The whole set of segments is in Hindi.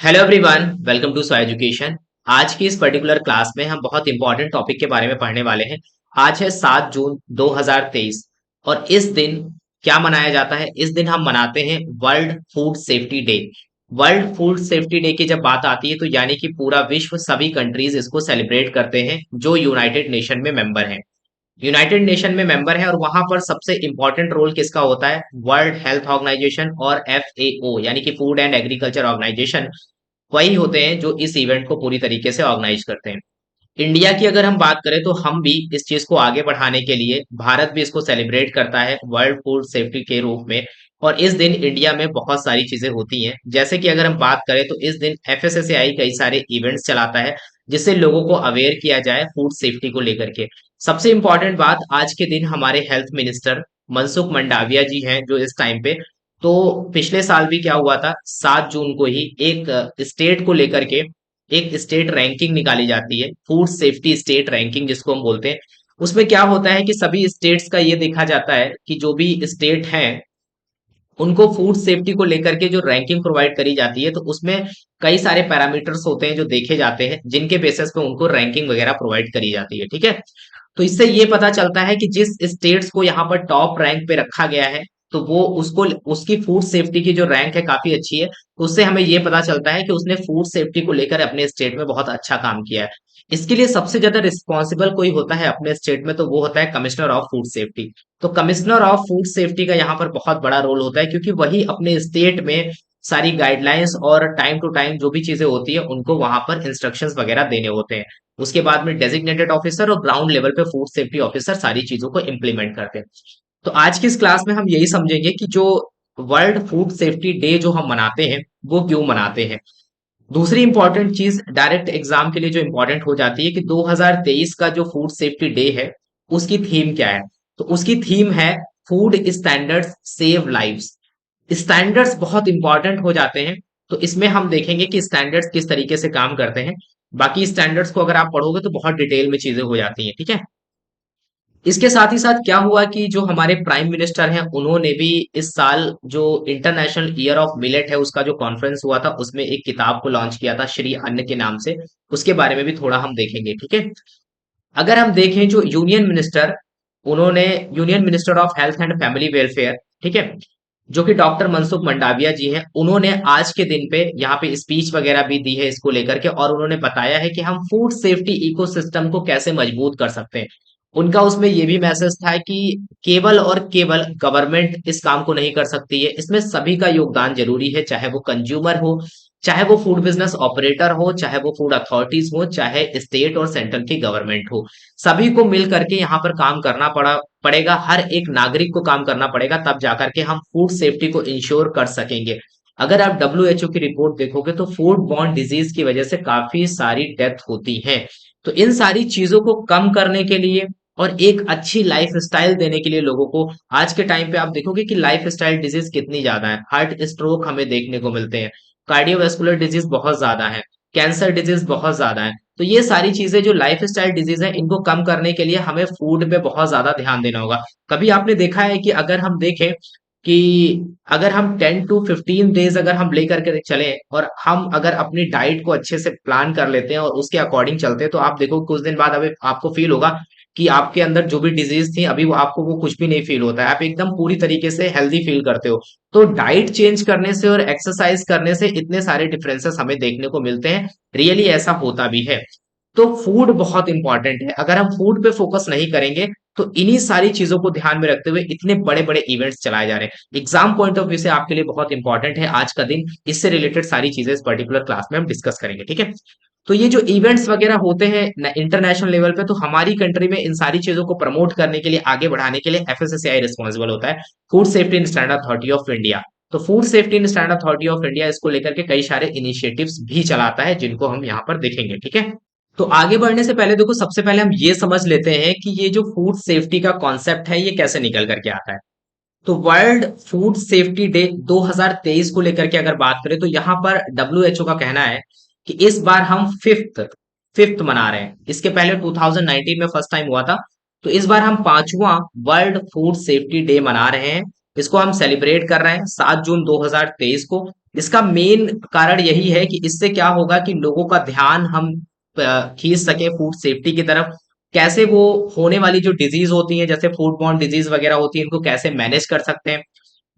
Hello everyone, welcome to so education. आज की इस पर्टिकुलर क्लास में हम बहुत इंपॉर्टेंट टॉपिक के बारे में पढ़ने वाले हैं। आज है 7 जून 2023 और इस दिन क्या मनाया जाता है? इस दिन हम मनाते हैं world Food Safety day. World Food Safety day की जब बात आती है तो यानी कि पूरा विश्व, सभी कंट्रीज इसको सेलिब्रेट करते हैं जो यूनाइटेड नेशन में मेंबर हैं। यूनाइटेड नेशन में मेंबर है और वहां पर सबसे इंपॉर्टेंट रोल किसका होता है? वर्ल्ड हेल्थ ऑर्गेनाइजेशन और FAO यानी कि फूड एंड एग्रीकल्चर ऑर्गेनाइजेशन, वही होते हैं जो इस इवेंट को पूरी तरीके से ऑर्गेनाइज करते हैं। इंडिया की अगर हम बात करें तो हम भी इस चीज को आगे बढ़ाने के लिए, भारत भी इसको सेलिब्रेट करता है वर्ल्ड फूड सेफ्टी के रूप में। और इस दिन इंडिया में बहुत सारी चीजें होती हैं, जैसे कि अगर हम बात करें तो इस दिन FSSAI कई सारे इवेंट्स चलाता है जिससे लोगों को अवेयर किया जाए फूड सेफ्टी को लेकर के। सबसे इंपॉर्टेंट बात, आज के दिन हमारे हेल्थ मिनिस्टर मनसुख मंडाविया जी हैं जो इस टाइम पे, तो पिछले साल भी क्या हुआ था, 7 जून को ही एक स्टेट को लेकर के एक स्टेट रैंकिंग निकाली जाती है, फूड सेफ्टी स्टेट रैंकिंग जिसको हम बोलते हैं। उसमें क्या होता है कि सभी स्टेट्स का ये देखा जाता है कि जो भी स्टेट हैं उनको फूड सेफ्टी को लेकर के जो रैंकिंग प्रोवाइड करी जाती है, तो उसमें कई सारे पैरामीटर्स होते हैं जो देखे जाते हैं, जिनके बेसिस पे उनको रैंकिंग वगैरह प्रोवाइड करी जाती है। ठीक है, तो इससे ये पता चलता है कि जिस स्टेट्स को यहाँ पर टॉप रैंक पे रखा गया है, तो वो उसको उसकी फूड सेफ्टी की जो रैंक है काफी अच्छी है। तो उससे हमें ये पता चलता है कि उसने फूड सेफ्टी को लेकर अपने स्टेट में बहुत अच्छा काम किया है। इसके लिए सबसे ज्यादा रिस्पॉन्सिबल कोई होता है अपने स्टेट में, तो वो होता है कमिश्नर ऑफ फूड सेफ्टी। तो कमिश्नर ऑफ फूड सेफ्टी का यहाँ पर बहुत बड़ा रोल होता है, क्योंकि वही अपने स्टेट में सारी गाइडलाइंस और टाइम टू टाइम जो भी चीजें होती है उनको वहां पर इंस्ट्रक्शंस वगैरह देने होते हैं। उसके बाद में डेजिग्नेटेड ऑफिसर और ग्राउंड लेवल पे फूड सेफ्टी ऑफिसर सारी चीजों को इम्प्लीमेंट करते हैं। तो आज की इस क्लास में हम यही समझेंगे कि जो वर्ल्ड फूड सेफ्टी डे जो हम मनाते हैं वो क्यों मनाते हैं। दूसरी इंपॉर्टेंट चीज डायरेक्ट एग्जाम के लिए जो इंपॉर्टेंट हो जाती है कि 2023 का जो फूड सेफ्टी डे है उसकी थीम क्या है? तो उसकी थीम है food standards save lives. Standards बहुत इंपॉर्टेंट हो जाते हैं, तो इसमें हम देखेंगे कि स्टैंडर्ड्स किस तरीके से काम करते हैं। बाकी स्टैंडर्ड्स को अगर आप पढ़ोगे तो बहुत डिटेल में चीजें हो जाती हैं। ठीक है, इसके साथ ही साथ क्या हुआ कि जो हमारे प्राइम मिनिस्टर हैं उन्होंने भी इस साल जो इंटरनेशनल ईयर ऑफ मिलेट है उसका जो कॉन्फ्रेंस हुआ था उसमें एक किताब को लॉन्च किया था श्री अन्न के नाम से। उसके बारे में भी थोड़ा हम देखेंगे। ठीक है, अगर हम देखें जो union minister of health and family welfare, ठीक है, जो कि डॉक्टर मनसुख मंडाविया जी हैं, उन्होंने आज के दिन पे यहाँ पे स्पीच वगैरह भी दी है इसको लेकर के, और उन्होंने बताया है कि हम फूड सेफ्टी इकोसिस्टम को कैसे मजबूत कर सकते हैं। उनका उसमें ये भी मैसेज था कि केवल और केवल गवर्नमेंट इस काम को नहीं कर सकती है, इसमें सभी का योगदान जरूरी है, चाहे वो कंज्यूमर हो, चाहे वो फूड बिजनेस ऑपरेटर हो, चाहे वो फूड अथॉरिटीज हो, चाहे स्टेट और सेंट्रल की गवर्नमेंट हो। सभी को मिल करके यहाँ पर काम करना पड़ेगा, हर एक नागरिक को काम करना पड़ेगा, तब जाकर के हम फूड सेफ्टी को इंश्योर कर सकेंगे। अगर आप WHO की रिपोर्ट देखोगे तो फूड बॉर्न डिजीज की वजह से काफी सारी डेथ होती है। तो इन सारी चीजों को कम करने के लिए और एक अच्छी लाइफ स्टाइल देने के लिए लोगों को, आज के टाइम पे आप देखोगे कि लाइफ स्टाइल डिजीज कितनी ज्यादा है, हार्ट स्ट्रोक हमें देखने को मिलते हैं, कार्डियोवास्कुलर डिजीज बहुत ज्यादा है, कैंसर डिजीज बहुत ज्यादा है। तो ये सारी चीजें जो लाइफ स्टाइल डिजीज है इनको कम करने के लिए हमें फूड पे बहुत ज्यादा ध्यान देना होगा। कभी आपने देखा है कि अगर हम देखें कि अगर हम 10 to 15 डेज अगर हम लेकर के चलें और हम अगर अपनी डाइट को अच्छे से प्लान कर लेते हैं और उसके अकॉर्डिंग चलते हैं, तो आप देखो कुछ दिन बाद अभी आपको फील होगा कि आपके अंदर जो भी डिजीज थी अभी वो आपको वो कुछ भी नहीं फील होता है, आप एकदम पूरी तरीके से हेल्दी फील करते हो। तो डाइट चेंज करने से और एक्सरसाइज करने से इतने सारे डिफरेंसेस हमें देखने को मिलते हैं, रियली ऐसा होता भी है। तो फूड बहुत इंपॉर्टेंट है, अगर हम फूड पे फोकस नहीं करेंगे तो इन्हीं सारी चीजों को ध्यान में रखते हुए इतने बड़े बड़े इवेंट्स चलाए जा रहे हैं, एग्जाम पॉइंट ऑफ व्यू से आपके लिए बहुत इंपॉर्टेंट है आज का दिन। इससे रिलेटेड सारी चीजें इस पर्टिकुलर क्लास में हम डिस्कस करेंगे। ठीक है, तो ये जो इवेंट्स वगैरह होते हैं इंटरनेशनल लेवल पे, तो हमारी कंट्री में इन सारी चीजों को प्रमोट करने के लिए, आगे बढ़ाने के लिए FSSAI रिस्पॉन्सिबल होता है, food safety and standard authority of India. तो food safety and standard authority of India इसको लेकर के कई सारे इनिशिएटिव्स भी चलाता है जिनको हम यहाँ पर देखेंगे। ठीक है, तो आगे बढ़ने से पहले देखो, सबसे पहले हम ये समझ लेते हैं कि ये जो फूड सेफ्टी का कॉन्सेप्ट है ये कैसे निकल करके आता है। तो वर्ल्ड फूड सेफ्टी डे 2023 को लेकर के अगर बात करें तो यहाँ पर WHO का कहना है कि इस बार हम फिफ्थ फिफ्थ मना रहे हैं। इसके पहले 2019 में फर्स्ट टाइम हुआ था, तो इस बार हम पांचवा वर्ल्ड फूड सेफ्टी डे मना रहे हैं। इसको हम सेलिब्रेट कर रहे हैं 7 जून 2023 को। इसका मेन कारण यही है कि इससे क्या होगा कि लोगों का ध्यान हम खींच सके फूड सेफ्टी की तरफ। कैसे वो होने वाली जो डिजीज होती है, जैसे फूड बॉर्न डिजीज वगैरह होती है, इनको कैसे मैनेज कर सकते हैं,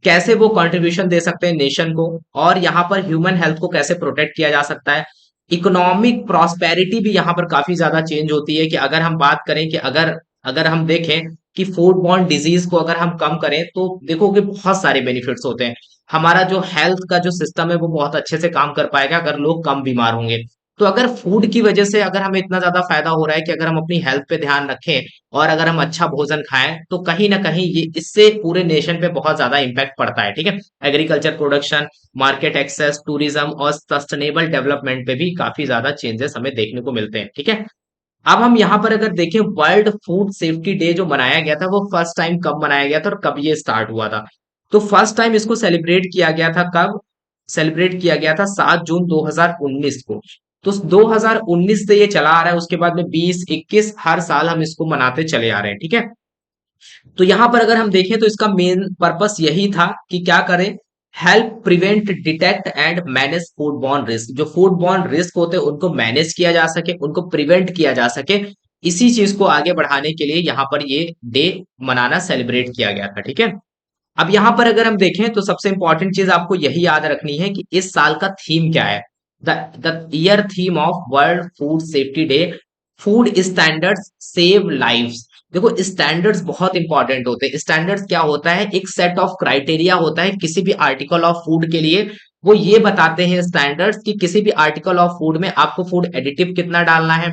कैसे वो कंट्रीब्यूशन दे सकते हैं नेशन को, और यहाँ पर ह्यूमन हेल्थ को कैसे प्रोटेक्ट किया जा सकता है। इकोनॉमिक प्रॉस्पेरिटी भी यहाँ पर काफी ज्यादा चेंज होती है कि अगर हम बात करें कि अगर अगर हम देखें कि फूड बॉर्न डिजीज को अगर हम कम करें तो देखो कि बहुत सारे बेनिफिट्स होते हैं। हमारा जो हेल्थ का जो सिस्टम है वो बहुत अच्छे से काम कर पाएगा अगर लोग कम बीमार होंगे। तो अगर फूड की वजह से अगर हमें इतना ज्यादा फायदा हो रहा है कि अगर हम अपनी हेल्थ पे ध्यान रखें और अगर हम अच्छा भोजन खाएं तो कहीं ना कहीं ये इससे पूरे नेशन पे बहुत ज्यादा इम्पैक्ट पड़ता है। ठीक है, agriculture production, market access, tourism और सस्टेनेबल डेवलपमेंट पे भी काफी ज्यादा चेंजेस हमें देखने को मिलते हैं। ठीक है, अब हम यहाँ पर अगर देखें वर्ल्ड फूड सेफ्टी डे जो मनाया गया था वो फर्स्ट टाइम कब मनाया गया था और कब ये स्टार्ट हुआ था। तो फर्स्ट टाइम इसको सेलिब्रेट किया गया था कब? सेलिब्रेट किया गया था 7 जून 2019 को। तो 2019 से ये चला आ रहा है, उसके बाद में 20, 21 हर साल हम इसको मनाते चले आ रहे हैं। ठीक है, तो यहां पर अगर हम देखें तो इसका मेन पर्पस यही था कि क्या करें, help prevent, detect and manage food borne risk. जो फूड बॉर्न रिस्क होते हैं उनको मैनेज किया जा सके, उनको प्रिवेंट किया जा सके, इसी चीज को आगे बढ़ाने के लिए यहाँ पर ये डे मनाना सेलिब्रेट किया गया था। ठीक है, अब यहां पर अगर हम देखें तो सबसे इंपॉर्टेंट चीज आपको यही याद रखनी है कि इस साल का थीम क्या है। The year theme of World Food Safety day, food standards save lives. देखो स्टैंडर्ड्स बहुत इंपॉर्टेंट होते हैं। स्टैंडर्ड्स क्या होता है? एक सेट ऑफ क्राइटेरिया होता है किसी भी आर्टिकल ऑफ फूड के लिए। वो ये बताते हैं स्टैंडर्ड्स कि किसी भी आर्टिकल ऑफ फूड में आपको फूड एडिटिव कितना डालना है,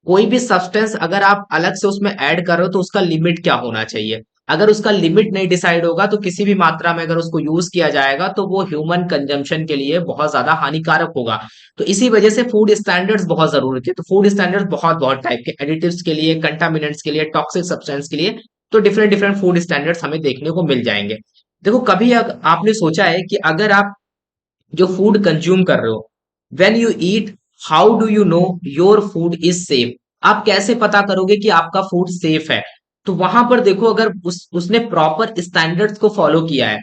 कोई भी सब्सटेंस अगर आप अलग से उसमें ऐड कर रहे हो तो उसका लिमिट क्या होना चाहिए। अगर उसका लिमिट नहीं डिसाइड होगा तो किसी भी मात्रा में अगर उसको यूज किया जाएगा तो वो ह्यूमन कंजम्पशन के लिए बहुत ज्यादा हानिकारक होगा। तो इसी वजह से फूड स्टैंडर्ड्स बहुत जरूरी थे। तो फूड स्टैंडर्ड्स बहुत बहुत टाइप के, एडिटिव्स के लिए, कंटामिनेंट्स के लिए, टॉक्सिक सब्सटेंस के लिए, तो डिफरेंट डिफरेंट फूड स्टैंडर्ड्स हमें देखने को मिल जाएंगे। देखो कभी आपने सोचा है कि अगर आप जो फूड कंज्यूम कर रहे हो, when you eat, how do you know your food is safe? आप कैसे पता करोगे कि आपका फूड सेफ है? तो वहां पर देखो अगर उसने प्रॉपर स्टैंडर्ड्स को फॉलो किया है।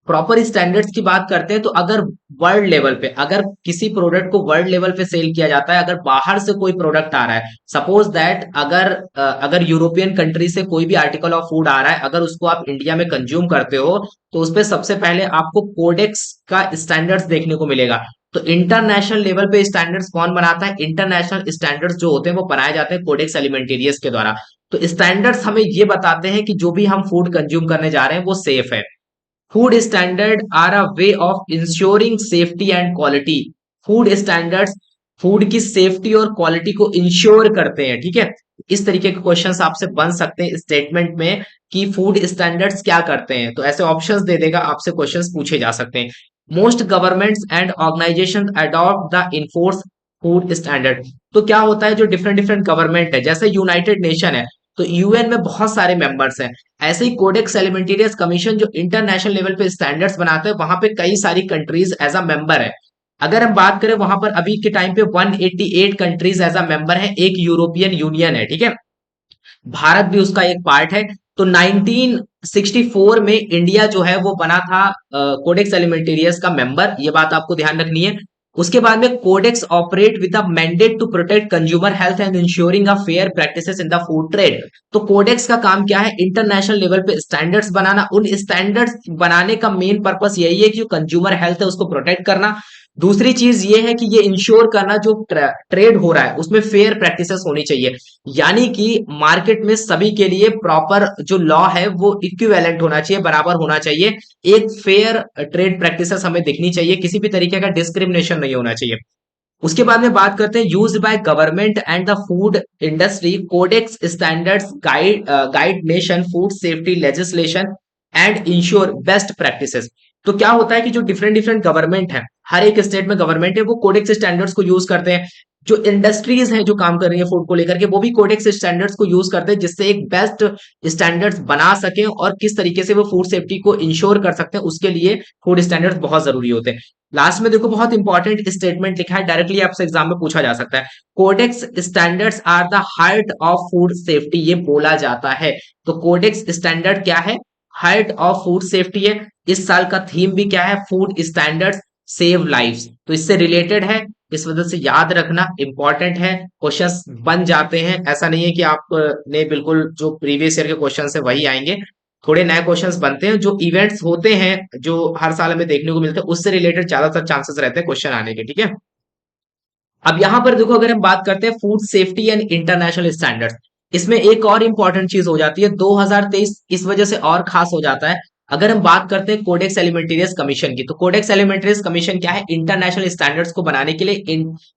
प्रॉपर स्टैंडर्ड्स की बात करते हैं तो अगर वर्ल्ड लेवल पे अगर किसी प्रोडक्ट को वर्ल्ड लेवल पे सेल किया जाता है, अगर बाहर से कोई प्रोडक्ट आ रहा है, सपोज दैट अगर यूरोपियन कंट्री से कोई भी आर्टिकल ऑफ फूड आ रहा है, अगर उसको आप इंडिया में कंज्यूम करते हो तो उस पर सबसे पहले आपको कोडेक्स का स्टैंडर्ड्स देखने को मिलेगा। तो इंटरनेशनल लेवल पे स्टैंडर्ड्स कौन बनाता है? इंटरनेशनल स्टैंडर्ड्स जो होते हैं वो बनाए जाते हैं कोडेक्स एलिमेंटेरियस के द्वारा। तो स्टैंडर्ड्स हमें ये बताते हैं कि जो भी हम फूड कंज्यूम करने जा रहे हैं वो सेफ है। Food standard are a way of insuring safety and quality. Food standards food की सेफ्टी और क्वालिटी को इंश्योर करते हैं। ठीक है, इस तरीके के क्वेश्चंस आपसे बन सकते हैं स्टेटमेंट में कि फूड स्टैंडर्ड्स क्या करते हैं, तो ऐसे ऑप्शंस दे देगा, आपसे क्वेश्चंस पूछे जा सकते हैं। Most governments and organization adopt the enforce food standard. तो क्या होता है, जो डिफरेंट डिफरेंट गवर्नमेंट है, जैसे यूनाइटेड नेशन है तो यूएन में बहुत सारे मेंबर्स हैं। ऐसे ही कोडेक्स एलिमेंटेरियस कमीशन जो इंटरनेशनल लेवल पे स्टैंडर्ड्स बनाते हैं, वहां पे कई सारी कंट्रीज एज अ मेंबर है। अगर हम बात करें वहां पर अभी के टाइम पे 188 कंट्रीज एज अ मेंबर है, एक यूरोपियन यूनियन है। ठीक है, भारत भी उसका एक पार्ट है। तो 1964 में इंडिया जो है वो बना था कोडेक्स एलिमेंटेरियस का मेंबर, ये बात आपको ध्यान रखनी है। उसके बाद में codex operate with a mandate to protect consumer health and insuring a fair practices in the food trade. तो कोडेक्स का काम क्या है? इंटरनेशनल लेवल पे स्टैंडर्ड्स बनाना। उन स्टैंडर्ड्स बनाने का मेन पर्पस यही है कि जो कंज्यूमर हेल्थ है उसको प्रोटेक्ट करना। दूसरी चीज ये है कि ये इंश्योर करना जो ट्रेड हो रहा है उसमें फेयर प्रैक्टिसेस होनी चाहिए, यानी कि मार्केट में सभी के लिए प्रॉपर जो लॉ है वो इक्विवेलेंट होना चाहिए, बराबर होना चाहिए। एक फेयर ट्रेड प्रैक्टिसेस हमें दिखनी चाहिए, किसी भी तरीके का डिस्क्रिमिनेशन नहीं होना चाहिए। उसके बाद में बात करते हैं use by government and the food industry, codex standards guide nation food safety legislation and insure best practices. तो क्या होता है कि जो डिफरेंट डिफरेंट गवर्नमेंट है, हर एक स्टेट में गवर्नमेंट है, वो कोडेक्स स्टैंडर्ड्स को यूज करते हैं। जो इंडस्ट्रीज हैं जो काम कर रही है फूड को लेकर के, वो भी कोडेक्स स्टैंडर्ड्स को यूज करते हैं जिससे एक बेस्ट स्टैंडर्ड्स बना सके और किस तरीके से वो फूड सेफ्टी को इंश्योर कर सकते हैं, उसके लिए फूड स्टैंडर्ड्स बहुत जरूरी होते हैं। लास्ट में देखो बहुत इंपॉर्टेंट स्टेटमेंट लिखा है, डायरेक्टली आपसे एग्जाम में पूछा जा सकता है। Codex standards are the heart of food safety, ये बोला जाता है। तो कोडेक्स स्टैंडर्ड क्या है? हार्ट ऑफ फूड सेफ्टी है। इस साल का थीम भी क्या है? Food standards. सेव लाइव्स, तो इससे रिलेटेड है, इस वजह से याद रखना इंपॉर्टेंट है। क्वेश्चंस बन जाते हैं, ऐसा नहीं है कि आपने बिल्कुल जो प्रीवियस ईयर के क्वेश्चन है वही आएंगे, थोड़े नए क्वेश्चंस बनते हैं, जो इवेंट्स होते हैं जो हर साल हमें देखने को मिलते हैं उससे रिलेटेड ज्यादातर चांसेस रहते हैं क्वेश्चन आने के, ठीक है। अब यहां पर देखो, अगर हम बात करते हैं food safety and international standards, इसमें एक और इंपॉर्टेंट चीज हो जाती है 2023 इस वजह से और खास हो जाता है। अगर हम बात करते हैं कोडेक्स एलिमेंटेरियस कमीशन की, तो कोडेक्स एलिमेंटेरियस कमीशन क्या है, इंटरनेशनल स्टैंडर्ड्स को बनाने के लिए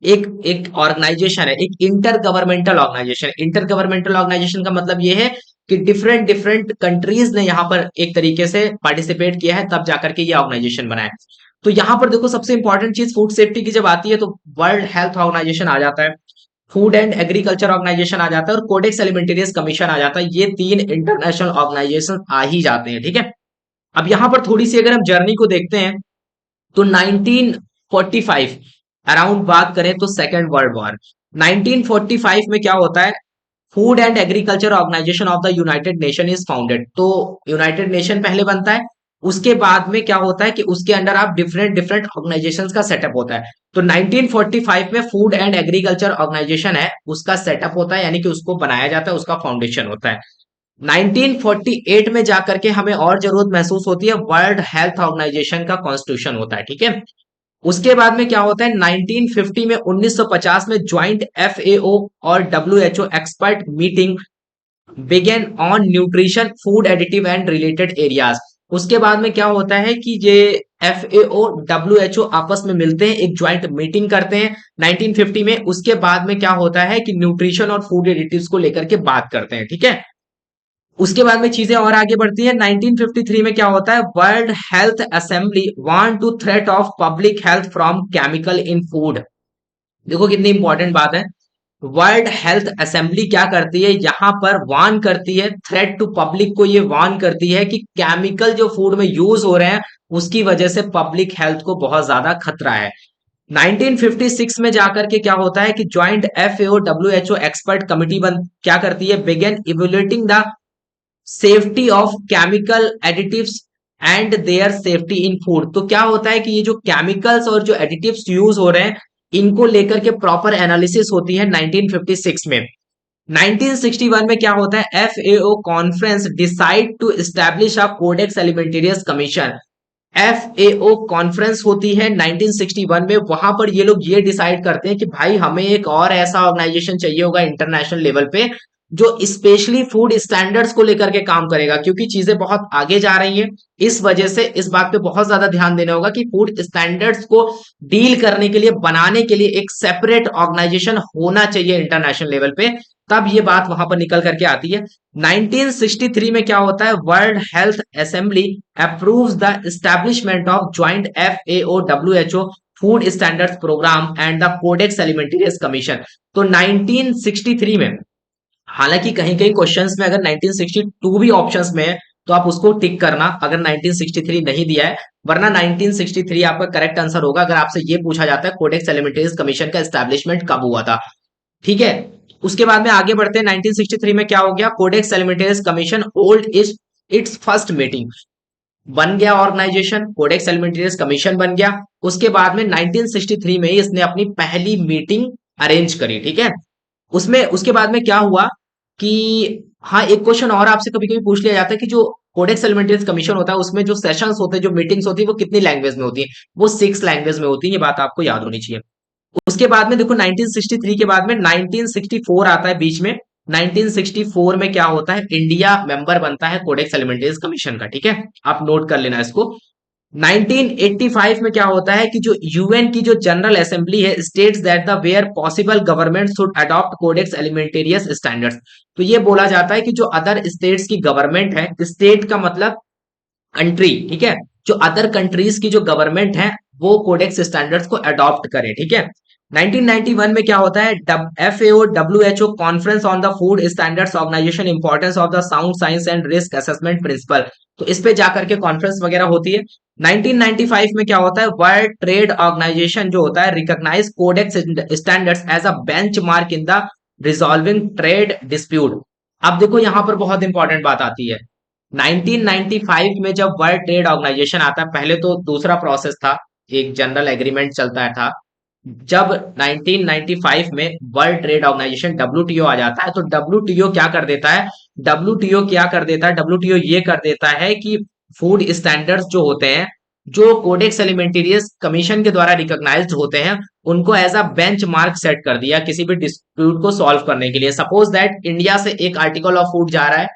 एक एक ऑर्गेनाइजेशन है, एक intergovernmental organization. Intergovernmental organization का मतलब ये है कि डिफरेंट डिफरेंट कंट्रीज ने यहाँ पर एक तरीके से पार्टिसिपेट किया है, तब जाकर के ये ऑर्गेनाइजेशन बना है। तो यहां पर देखो, सबसे इंपॉर्टेंट चीज फूड सेफ्टी की जब आती है तो वर्ल्ड हेल्थ ऑर्गेनाइजेशन आ जाता है, फूड एंड एग्रीकल्चर ऑर्गेनाइजेशन आ जाता है, और कोडेक्स एलिमेंटेरियस कमीशन आ जाता है। ये तीन इंटरनेशनल ऑर्गेनाइजेशन आ ही जाते हैं, ठीक है। अब यहां पर थोड़ी सी अगर हम जर्नी को देखते हैं, तो 1945 अराउंड बात करें तो सेकेंड वर्ल्ड वॉर, 1945 में क्या होता है, food and agriculture organization of the United Nation is founded. तो यूनाइटेड नेशन पहले बनता है, उसके बाद में क्या होता है कि उसके अंडर आप डिफरेंट डिफरेंट ऑर्गेनाइजेशंस का सेटअप होता है। तो 1945 में फूड एंड एग्रीकल्चर ऑर्गेनाइजेशन है, उसका सेटअप होता है, यानी कि उसको बनाया जाता है, उसका फाउंडेशन होता है। 1948 में जाकर के हमें और जरूरत महसूस होती है, वर्ल्ड हेल्थ ऑर्गेनाइजेशन का कॉन्स्टिट्यूशन होता है, ठीक है। उसके बाद में क्या होता है, 1950 में 1950 में ज्वाइंट एफएओ और WHO expert meeting began on nutrition food additive and related areas. उसके बाद में क्या होता है कि ये एफएओ डब्ल्यूएचओ आपस में मिलते हैं, एक ज्वाइंट मीटिंग करते हैं 1950 में। उसके बाद में क्या होता है कि न्यूट्रिशन और फूड एडिटिव्स को लेकर के बात करते हैं, ठीक है। उसके बाद में चीजें और आगे बढ़ती है, 1953 में क्या होता है, world health Assembly want to threat of public health from chemical in food. देखो कितनी इंपॉर्टेंट बात है, वर्ल्ड हेल्थ असेंबली क्या करती है, यहां पर वार्न करती है, थ्रेट टू पब्लिक को ये वार्न करती है कि केमिकल जो फूड में यूज हो रहे हैं उसकी वजह से पब्लिक हेल्थ को बहुत ज्यादा खतरा है। 1956 में जाकर के क्या होता है कि joint FAO WHO expert committee बन क्या करती है, began evaluating the safety of chemical additives and their safety in food. तो क्या होता है कि ये जो केमिकल्स और जो एडिटिव्स यूज हो रहे हैं इनको लेकर के प्रॉपर एनालिसिस होती है 1956 में। 1961 में क्या होता है, FAO conference decide to establish a codex alimentarius commission. FAO conference होती है 1961 में, वहां पर ये लोग ये डिसाइड करते हैं कि भाई हमें एक और ऐसा ऑर्गेनाइजेशन चाहिए होगा इंटरनेशनल लेवल पे जो स्पेशली फूड स्टैंडर्ड्स को लेकर के काम करेगा, क्योंकि चीजें बहुत आगे जा रही हैं। इस वजह से इस बात पे बहुत ज्यादा ध्यान देना होगा कि फूड स्टैंडर्ड्स को डील करने के लिए, बनाने के लिए एक सेपरेट ऑर्गेनाइजेशन होना चाहिए इंटरनेशनल लेवल पे, तब ये बात वहां पर निकल करके आती है। 1963 में क्या होता है, world health assembly approves the establishment of joint FAO WHO food standards programme and the codex alimentarius commission. तो 1963 में, हालांकि कहीं कहीं क्वेश्चंस में अगर 1962 भी ऑप्शंस में है तो आप उसको टिक करना अगर 1963 नहीं दिया है, वरना 1963 आपका करेक्ट आंसर होगा अगर आपसे ये पूछा जाता है कोडेक्स एलिमेंटेरियस कमीशन का एस्टैब्लिशमेंट कब हुआ था, ठीक है। उसके बाद में आगे बढ़ते हैं, 1963 में क्या हो गया, codex alimentarius commission hold its first meeting, बन गया ऑर्गेनाइजेशन, कोडेक्स एलिमेंटेरियस कमीशन बन गया। उसके बाद में 1963 में ही इसने अपनी पहली मीटिंग अरेंज करी, ठीक है। उसमें उसके बाद में क्या हुआ कि, हाँ एक क्वेश्चन और आपसे कभी कभी पूछ लिया जाता है कि जो कोडेक्स एलिमेंटेरियस कमीशन होता है उसमें जो सेशंस होते हैं, जो मीटिंग्स होती है वो कितनी लैंग्वेज में होती है, वो 6 लैंग्वेज में होती है, ये बात आपको याद होनी चाहिए। उसके बाद में देखो 1963 के बाद में 1964 आता है बीच में। 1964 में क्या होता है, इंडिया मेंबर बनता है कोडेक्स एलिमेंटेरियस कमीशन का, ठीक है, आप नोट कर लेना इसको। 1985 में क्या होता है कि जो यूएन की जो जनरल असेंबली है states that the where possible government should adopt codex alimentarius standards. तो ये बोला जाता है कि जो अदर स्टेट्स की गवर्नमेंट है, स्टेट का मतलब कंट्री, ठीक है, जो अदर कंट्रीज की जो गवर्नमेंट है वो कोडेक्स स्टैंडर्ड्स को अडॉप्ट करे, ठीक है। 1991 में क्या होता है, FAO WHO conference on the food standards organization importance of the sound science and risk assessment principle. तो इस पे जाकर के कॉन्फ्रेंस वगैरह होती है। 1995 में क्या होता है, वर्ल्ड ट्रेड ऑर्गेनाइजेशन जो होता है recognize codex standards as a benchmark in the resolving trade dispute. अब देखो यहां पर बहुत इंपॉर्टेंट बात आती है, 1995 में जब वर्ल्ड ट्रेड ऑर्गेनाइजेशन आता है, पहले तो दूसरा प्रोसेस था, एक जनरल एग्रीमेंट चलता था। जब 1995 में वर्ल्ड ट्रेड ऑर्गेनाइजेशन डब्ल्यूटीओ आ जाता है, तो डब्ल्यूटीओ क्या कर देता है, डब्ल्यूटीओ ये कर देता है कि फूड स्टैंडर्ड्स जो होते हैं, जो कोडेक्स एलिमेंटेरियस कमीशन के द्वारा रिकॉग्नाइज्ड होते हैं, उनको एज अ बेंचमार्क सेट कर दिया किसी भी डिस्प्यूट को सॉल्व करने के लिए। सपोज दैट इंडिया से एक आर्टिकल ऑफ फूड जा रहा है,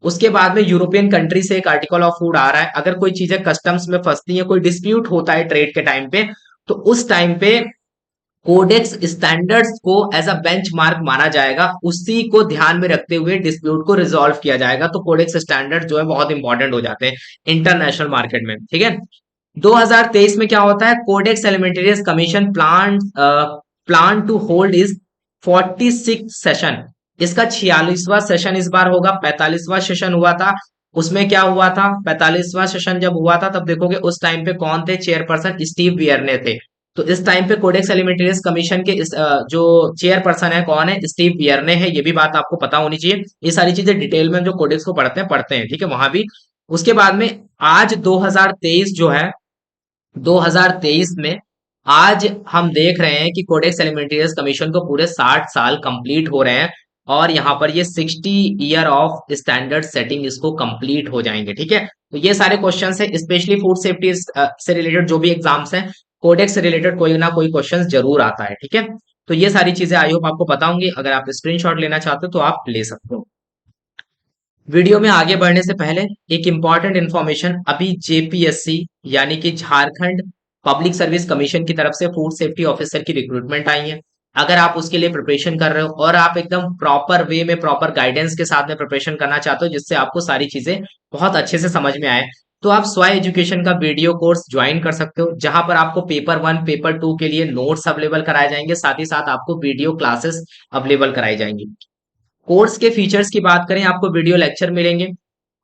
उसके बाद में यूरोपियन कंट्री से एक आर्टिकल ऑफ फूड आ रहा है, अगर कोई चीजें कस्टम्स में फंसती है, कोई डिस्प्यूट होता है ट्रेड के टाइम पे, तो उस टाइम पे कोडेक्स स्टैंडर्ड्स को एज अ बेंचमार्क माना जाएगा, उसी को ध्यान में रखते हुए डिस्प्यूट को रिजॉल्व किया जाएगा। तो कोडेक्स स्टैंडर्ड जो है बहुत इंपॉर्टेंट हो जाते हैं इंटरनेशनल मार्केट में, ठीक है। 2023 में क्या होता है, codex alimentarius commission plan to hold is 46 session. इसका 46वां सेशन इस बार होगा। 45वां सेशन हुआ था, उसमें क्या हुआ था, 45वां सेशन जब हुआ था तब देखोगे उस टाइम पे कौन थे, चेयरपर्सन स्टीव बियरने थे। तो इस टाइम पे कोडेक्स एलिमेंटेरियस कमीशन के जो चेयरपर्सन है कौन है, स्टीव बियरने है। ये भी बात आपको पता होनी चाहिए। ये सारी चीजें डिटेल में जो कोडेक्स को पढ़ते हैं, ठीक है, वहां भी। उसके बाद में आज 2023 जो है, 2023 में आज हम देख रहे हैं कि कोडेक्स एलिमेंटेरियस कमीशन को पूरे 60 साल कंप्लीट हो रहे हैं, और यहाँ पर ये 60 ईयर ऑफ स्टैंडर्ड सेटिंग इसको कंप्लीट हो जाएंगे, ठीक है। तो ये सारे क्वेश्चंस है, स्पेशली फूड सेफ्टी से रिलेटेड जो भी एग्जाम्स हैं, कोडेक्स से रिलेटेड कोई ना कोई क्वेश्चन जरूर आता है, ठीक है। तो ये सारी चीजें आई होप आपको पता होंगी। अगर आप स्क्रीनशॉट लेना चाहते हो तो आप ले सकते हो। वीडियो में आगे बढ़ने से पहले एक इंपॉर्टेंट इंफॉर्मेशन, अभी जेपीएससी यानी कि झारखंड पब्लिक सर्विस कमीशन की तरफ से फूड सेफ्टी ऑफिसर की रिक्रूटमेंट आई है। अगर आप उसके लिए प्रिपरेशन कर रहे हो और आप एकदम प्रॉपर वे में, प्रॉपर गाइडेंस के साथ में प्रिपरेशन करना चाहते हो, जिससे आपको सारी चीजें बहुत अच्छे से समझ में आए, तो आप स्व एजुकेशन का वीडियो कोर्स ज्वाइन कर सकते हो, जहां पर आपको पेपर 1 पेपर 2 के लिए नोट्स अवेलेबल कराए जाएंगे, साथ ही साथ आपको वीडियो क्लासेस अवेलेबल कराई जाएंगी। कोर्स के फीचर्स की बात करें, आपको वीडियो लेक्चर मिलेंगे,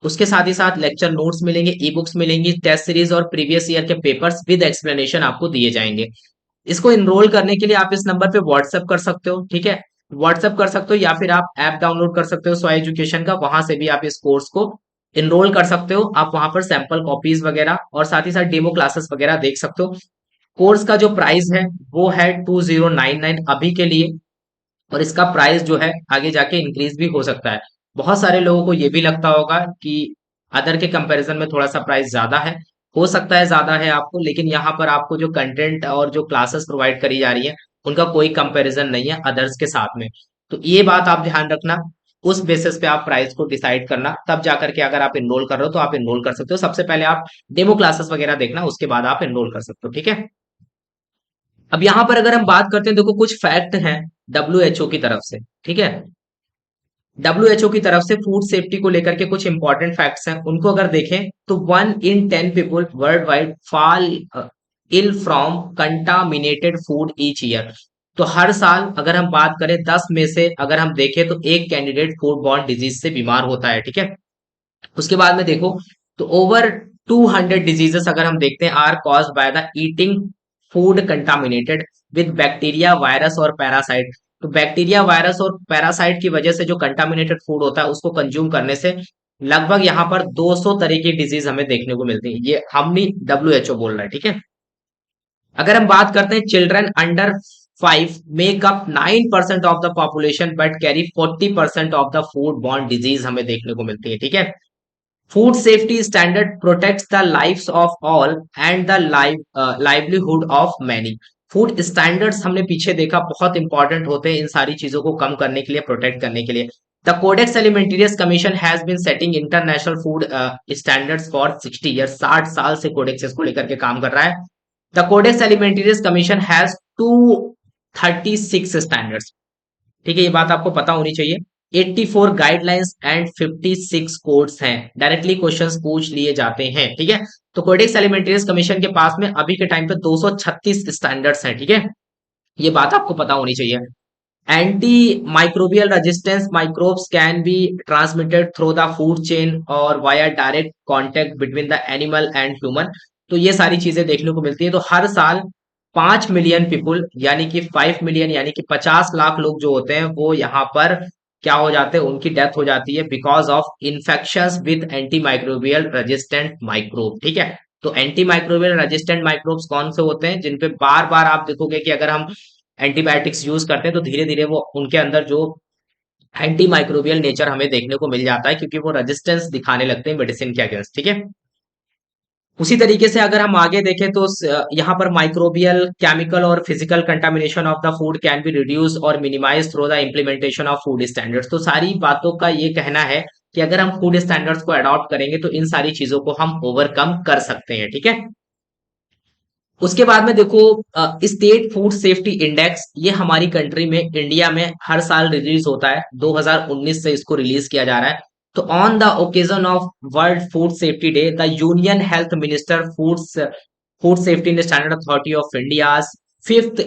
उसके साथ ही साथ लेक्चर नोट्स मिलेंगे, ई बुक्स मिलेंगी, टेस्ट सीरीज और प्रीवियस ईयर के पेपर्स विद एक्सप्लेनेशन आपको दिए जाएंगे। इसको इनरोल करने के लिए आप इस नंबर पे व्हाट्सएप कर सकते हो, ठीक है, व्हाट्सएप कर सकते हो, या फिर आप ऐप डाउनलोड कर सकते हो स्व एजुकेशन का, वहां से भी आप इस कोर्स को इनरोल कर सकते हो। आप वहां पर सैंपल कॉपीज वगैरह और साथ ही साथ डेमो क्लासेस वगैरह देख सकते हो। कोर्स का जो प्राइस है वो है 2099 अभी के लिए, और इसका प्राइस जो है आगे जाके इंक्रीज भी हो सकता है। बहुत सारे लोगों को ये भी लगता होगा कि अदर के कंपैरिजन में थोड़ा सा प्राइस ज्यादा है, हो सकता है ज्यादा है आपको, लेकिन यहाँ पर आपको जो कंटेंट और जो क्लासेस प्रोवाइड करी जा रही है उनका कोई कंपैरिजन नहीं है अदर्स के साथ में। तो ये बात आप ध्यान रखना, उस बेसिस पे आप प्राइस को डिसाइड करना, तब जाकर के अगर आप एनरोल कर रहे हो तो आप एनरोल कर सकते हो। सबसे पहले आप डेमो क्लासेस वगैरह देखना, उसके बाद आप एनरोल कर सकते हो, ठीक है। अब यहाँ पर अगर हम बात करते हैं, देखो कुछ फैक्ट हैं डब्ल्यूएचओ की तरफ से, ठीक है। डब्ल्यूएचओ की तरफ से फूड सेफ्टी को लेकर के कुछ इंपॉर्टेंट फैक्ट्स हैं, उनको अगर देखें तो 1 in 10 people worldwide fall ill from contaminated food each year. तो हर साल अगर हम बात करें 10 में से अगर हम देखें तो एक कैंडिडेट फूड बॉर्न डिजीज से बीमार होता है, ठीक है। उसके बाद में देखो तो ओवर 200 डिजीजेस अगर हम देखते हैं are caused by the eating food contaminated with bacteria, virus और पैरासाइट। तो बैक्टीरिया, वायरस और पैरासाइट की वजह से जो कंटामिनेटेड फूड होता है उसको कंज्यूम करने से लगभग यहाँ पर 200 तरह की डिजीज हमें देखने को मिलती है। ये हम नहीं, डब्ल्यूएचओ बोल रहा है, ठीक है। अगर हम बात करते हैं children under 5 make up 9% of the population but carry 40% of the food borne disease हमें देखने को मिलती है, ठीक है। Food safety standard protects the lives of all and the livelihood of many. Food standards हमने पीछे देखा बहुत इंपॉर्टेंट होते हैं इन सारी चीजों को कम करने के लिए, प्रोटेक्ट करने के लिए। The codex alimentarius commission has been setting international food standards for 60 years. 60 साल से कोडेक्स को लेकर के काम कर रहा है। The codex alimentarius commission has 236 standards, ठीक है, ये बात आपको पता होनी चाहिए। 84 गाइडलाइंस एंड 56 कोड्स हैं, डायरेक्टली क्वेश्चंस पूछ लिए जाते हैं, ठीक है। तो कोडेक्स एलिमेंटेरियस कमीशन के पास में अभी के टाइम पे 236 स्टैंडर्ड्स हैं, ठीक है, ये बात आपको पता होनी चाहिए। Antimicrobial resistance microbes can be transmitted through the food chain और via direct contact between the animal and human. तो ये सारी चीजें देखने को मिलती है। तो हर साल 5 मिलियन पीपुल यानी कि 5 मिलियन यानी कि 50 लाख लोग जो होते हैं वो यहाँ पर क्या हो जाते हैं, उनकी डेथ हो जाती है because of infection with anti microbial resistant microbe, ठीक है। तो एंटी माइक्रोबियल रेजिस्टेंट माइक्रोब्स कौन से होते हैं, जिन पे बार बार आप देखोगे कि अगर हम एंटीबायोटिक्स यूज करते हैं तो धीरे धीरे वो उनके अंदर जो एंटी माइक्रोबियल नेचर हमें देखने को मिल जाता है, क्योंकि वो रेजिस्टेंस दिखाने लगते हैं मेडिसिन के अगेंस्ट। ठीक है, उसी तरीके से अगर हम आगे देखें तो यहाँ पर माइक्रोबियल, केमिकल और physical contamination of the food can be reduce और minimise through the implementation of food standards. तो सारी बातों का ये कहना है कि अगर हम फूड स्टैंडर्ड्स को अडॉप्ट करेंगे तो इन सारी चीजों को हम ओवरकम कर सकते हैं। ठीक है, उसके बाद में देखो स्टेट फूड सेफ्टी इंडेक्स, ये हमारी कंट्री में, इंडिया में हर साल रिलीज होता है। 2019 से इसको रिलीज किया जा रहा है। तो on the occasion of World Food Safety Day, the union health minister Food safety and standard authority of India fifth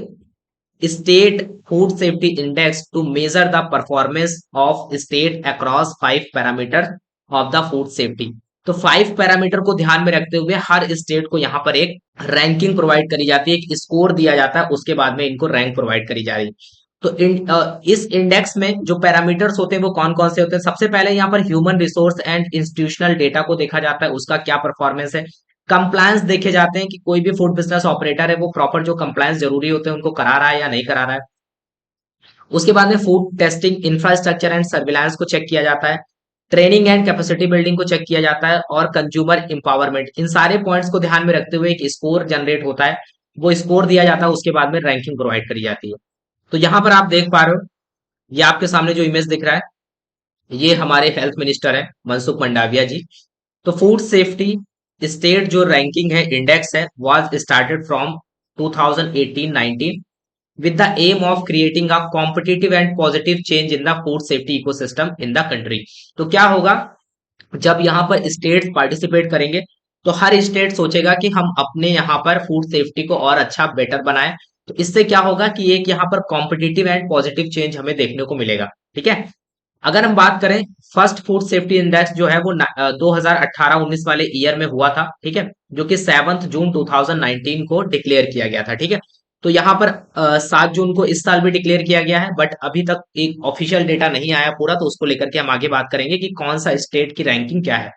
state food safety index to measure the performance of state across 5 parameter of the food safety. तो 5 पैरामीटर को ध्यान में रखते हुए हर स्टेट को यहाँ पर एक रैंकिंग प्रोवाइड करी जाती है, एक स्कोर दिया जाता है, उसके बाद में इनको रैंक प्रोवाइड करी जा रही है। तो इस इंडेक्स में जो पैरामीटर्स होते हैं वो कौन कौन से होते हैं? सबसे पहले यहाँ पर human resource and institutional data को देखा जाता है, उसका क्या परफॉर्मेंस है। कंप्लायंस देखे जाते हैं कि कोई भी फूड बिजनेस ऑपरेटर है वो प्रॉपर जो कंप्लायंस जरूरी होते हैं उनको करा रहा है या नहीं करा रहा है। उसके बाद में food testing infrastructure and surveillance को चेक किया जाता है, ट्रेनिंग एंड कैपेसिटी बिल्डिंग को चेक किया जाता है, और कंज्यूमर इंपावरमेंट। इन सारे पॉइंट्स को ध्यान में रखते हुए एक स्कोर जनरेट होता है, वो स्कोर दिया जाता है, उसके बाद में रैंकिंग प्रोवाइड करी जाती है। तो यहाँ पर आप देख पा रहे हो, ये आपके सामने जो इमेज दिख रहा है ये हमारे हेल्थ मिनिस्टर है मनसुख मंडाविया जी। तो फूड सेफ्टी स्टेट जो रैंकिंग है, इंडेक्स है, was started from 2018-19 with the aim of creating a competitive and positive change in the food safety ecosystem in the country। तो क्या होगा, जब यहाँ पर स्टेट्स पार्टिसिपेट करेंगे तो हर स्टेट सोचेगा कि हम अपने यहाँ पर फूड सेफ्टी को और अच्छा बेटर बनाएं। तो इससे क्या होगा कि एक यहाँ पर कॉम्पिटिटिव एंड पॉजिटिव चेंज हमें देखने को मिलेगा। ठीक है, अगर हम बात करें, फर्स्ट फूड सेफ्टी इंडेक्स जो है वो 2018-19 वाले ईयर में हुआ था। ठीक है, जो कि 7 जून 2019 को डिक्लेयर किया गया था। ठीक है, तो यहाँ पर 7 जून को इस साल भी डिक्लेयर किया गया है, बट अभी तक एक ऑफिशियल डेटा नहीं आया पूरा, तो उसको लेकर के हम आगे बात करेंगे कि कौन सा स्टेट की रैंकिंग क्या है।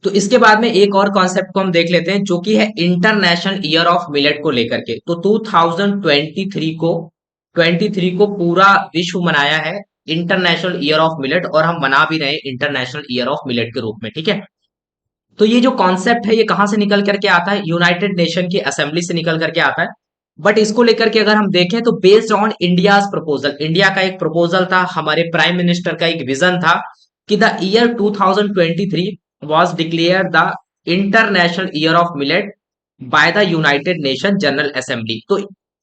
तो इसके बाद में एक और कॉन्सेप्ट को हम देख लेते हैं, जो कि है इंटरनेशनल ईयर ऑफ मिलेट को लेकर के। तो 2023 को पूरा विश्व मनाया है इंटरनेशनल ईयर ऑफ मिलेट, और हम मना भी रहे हैं इंटरनेशनल ईयर ऑफ मिलेट के रूप में। ठीक है, तो ये जो कॉन्सेप्ट है ये कहां से निकल करके आता है? यूनाइटेड नेशन की असेंबली से निकल करके आता है। बट इसको लेकर के अगर हम देखें तो based on India's proposal, India का एक प्रपोजल था, हमारे प्राइम मिनिस्टर का एक विजन था कि the year 2023 was declared the international year of millet by the United nation general assembly. तो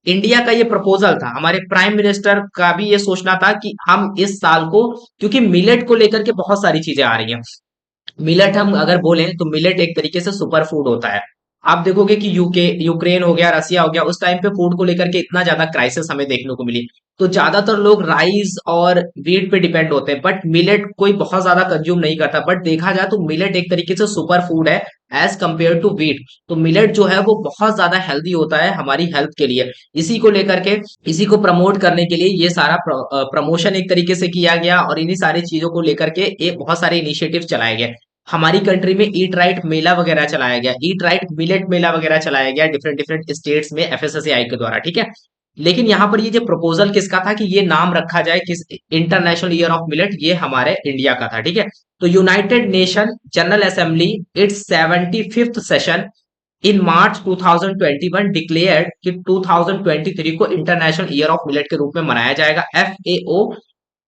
इंडिया का ये प्रपोजल था, हमारे प्राइम मिनिस्टर का भी ये सोचना था कि हम इस साल को, क्योंकि मिलेट को लेकर के बहुत सारी चीजें आ रही हैं। मिलेट हम अगर बोलें तो मिलेट एक तरीके से सुपर फूड होता है। आप देखोगे कि यूक्रेन हो गया, रसिया हो गया, उस टाइम पे फूड को लेकर के इतना ज्यादा क्राइसिस हमें देखने को मिली, तो ज्यादातर लोग राइस और वीट पे डिपेंड होते हैं, बट मिलेट कोई बहुत ज्यादा कंज्यूम नहीं करता। बट देखा जाए तो मिलेट एक तरीके से सुपर फूड है एज कंपेयर टू वीट। तो मिलेट जो है वो बहुत ज्यादा हेल्दी होता है हमारी हेल्थ के लिए। इसी को लेकर के, इसी को प्रमोट करने के लिए ये सारा प्रमोशन एक तरीके से किया गया, और इन्हीं सारी चीजों को लेकर के एक बहुत सारे इनिशिएटिव चलाए गए। हमारी कंट्री में ईट राइट मेला वगैरह चलाया गया, ईट राइट मिलेट मेला वगैरह चलाया गया डिफरेंट डिफरेंट स्टेट्स में एफएसएसएआई के द्वारा। ठीक है, लेकिन यहाँ पर ये जो प्रपोजल किसका था कि ये नाम रखा जाए किस इंटरनेशनल ईयर ऑफ मिलेट, ये हमारे इंडिया का था। ठीक है, तो United nation general assembly it's 75th session in March 2021 declared कि 2023 को इंटरनेशनल ईयर ऑफ मिलेट के रूप में मनाया जाएगा। FAO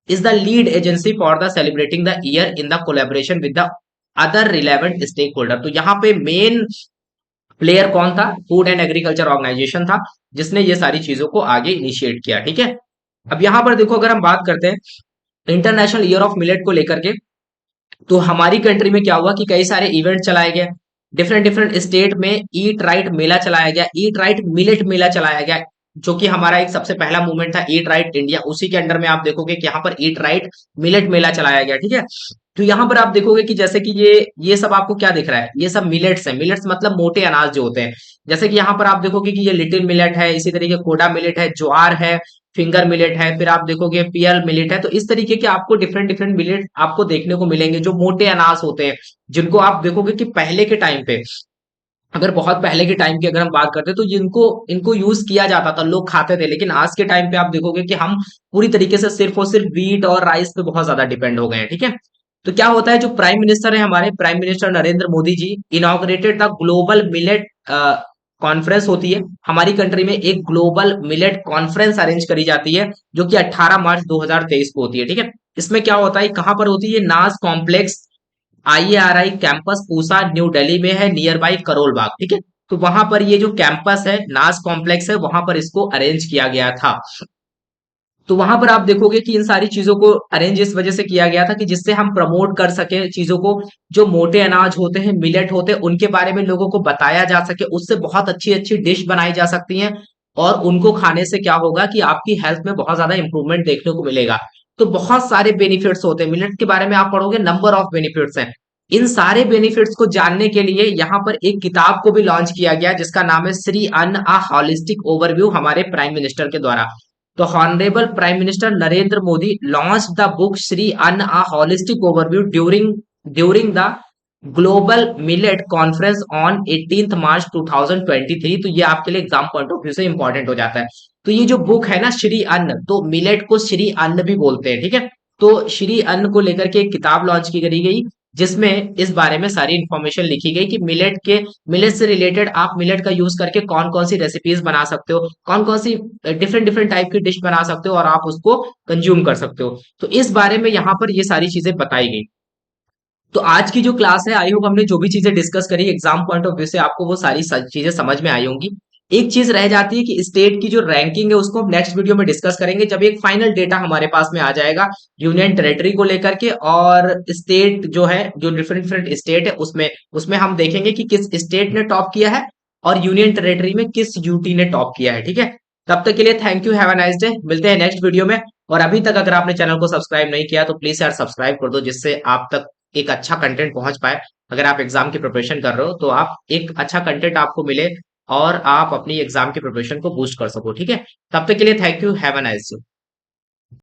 is the lead agency for the celebrating the year in the collaboration with the other relevant stakeholder. तो यहाँ पे मेन प्लेयर कौन था? फूड एंड एग्रीकल्चर ऑर्गेनाइजेशन था, जिसने ये सारी चीजों को आगे इनिशिएट किया। ठीक है, अब यहां पर देखो, अगर हम बात करते हैं इंटरनेशनल ईयर ऑफ मिलेट को लेकर के, तो हमारी कंट्री में क्या हुआ कि कई सारे इवेंट चलाए गए, डिफरेंट डिफरेंट स्टेट में ईट राइट मेला चलाया गया, ईट राइट मिलेट मेला चलाया गया, जो कि हमारा एक सबसे पहला मूवमेंट था ईट राइट इंडिया। उसी के अंडर में आप देखोगे कि यहाँ पर ईट राइट मिलेट मेला चलाया गया। ठीक है, तो यहाँ पर आप देखोगे कि जैसे कि ये सब आपको क्या दिख रहा है, ये सब मिलेट्स है। मिलेट्स मतलब मोटे अनाज जो होते हैं, जैसे कि यहाँ पर आप देखोगे कि ये लिटिल मिलेट है, इसी तरीके कोडा मिलेट है, ज्वार है, फिंगर मिलेट है, फिर आप देखोगे पियल मिलेट है। तो इस तरीके के आपको डिफरेंट डिफरेंट मिलेट आपको देखने को मिलेंगे जो मोटे अनाज होते हैं, जिनको आप देखोगे कि पहले के टाइम पे अगर बहुत पहले के टाइम की अगर हम बात करते हैं तो इनको इनको यूज किया जाता था, लोग खाते थे। लेकिन आज के टाइम पे आप देखोगे कि हम पूरी तरीके से सिर्फ और सिर्फ व्हीट और राइस पे बहुत ज्यादा डिपेंड हो गए हैं, ठीक है। तो क्या होता है, जो प्राइम मिनिस्टर है, हमारे prime minister Narendra Modi ji inaugurated the global millet conference होती है हमारी कंट्री में, एक ग्लोबल मिलेट कॉन्फ्रेंस अरेंज करी जाती है जो कि 18 मार्च 2023 को होती है, ठीक है। इसमें क्या होता है, कहां पर होती है, नाज complex IARI campus Pusa new Delhi में है, नियर बाई करोल बाग, ठीक है। तो वहां पर ये जो कैंपस है, नाज कॉम्प्लेक्स है, वहां पर इसको अरेंज किया गया था। तो वहां पर आप देखोगे कि इन सारी चीजों को अरेंज इस वजह से किया गया था कि जिससे हम प्रमोट कर सके चीजों को, जो मोटे अनाज होते हैं, मिलेट होते हैं, उनके बारे में लोगों को बताया जा सके, उससे बहुत अच्छी अच्छी डिश बनाई जा सकती हैं। और उनको खाने से क्या होगा कि आपकी हेल्थ में बहुत ज्यादा इंप्रूवमेंट देखने को मिलेगा। तो बहुत सारे बेनिफिट्स होते हैं मिलेट के बारे में, आप पढ़ोगे नंबर ऑफ बेनिफिट्स हैं। इन सारे बेनिफिट्स को जानने के लिए यहाँ पर एक किताब को भी लॉन्च किया गया जिसका नाम है Shri Anna a holistic overview, हमारे प्राइम मिनिस्टर के द्वारा। तो honourable prime minister Narendra Modi launch the book Shri Anna a holistic overview during the global millet conference on 18 March 2023। तो ये आपके लिए एग्जाम पॉइंट ऑफ व्यू से इंपॉर्टेंट हो जाता है। तो ये जो बुक है ना श्री अन्न, तो मिलेट को श्री अन्न भी बोलते हैं, ठीक है। तो श्री अन्न को लेकर के एक किताब लॉन्च की करी गई जिसमें इस बारे में सारी इंफॉर्मेशन लिखी गई कि मिलेट से रिलेटेड आप मिलेट का यूज करके कौन कौन सी रेसिपीज बना सकते हो, कौन कौन सी डिफरेंट डिफरेंट टाइप की डिश बना सकते हो और आप उसको कंज्यूम कर सकते हो। तो इस बारे में यहाँ पर ये सारी चीजें बताई गई। तो आज की जो क्लास है, आई होप हमने जो भी चीजें डिस्कस करी एग्जाम पॉइंट ऑफ व्यू से आपको वो सारी चीजें समझ में आई होंगी। एक चीज रह जाती है कि स्टेट की जो रैंकिंग है उसको हम नेक्स्ट वीडियो में डिस्कस करेंगे जब एक फाइनल डेटा हमारे पास में आ जाएगा यूनियन टेरिटरी को लेकर के, और स्टेट जो है, जो डिफरेंट डिफरेंट स्टेट है उसमें उसमें हम देखेंगे कि किस स्टेट ने टॉप किया है और यूनियन टेरिटरी में किस यूटी ने टॉप किया है, ठीक है। तब तक के लिए thank you, have a nice day, मिलते हैं नेक्स्ट वीडियो में। और अभी तक अगर आपने चैनल को सब्सक्राइब नहीं किया तो प्लीज यार सब्सक्राइब कर दो, जिससे आप तक एक अच्छा कंटेंट पहुंच पाए। अगर आप एग्जाम की प्रिपरेशन कर रहे हो तो आप एक अच्छा कंटेंट आपको मिले और आप अपनी एग्जाम की प्रिपरेशन को बूस्ट कर सको, ठीक है। तब तक के लिए thank you, have a nice day.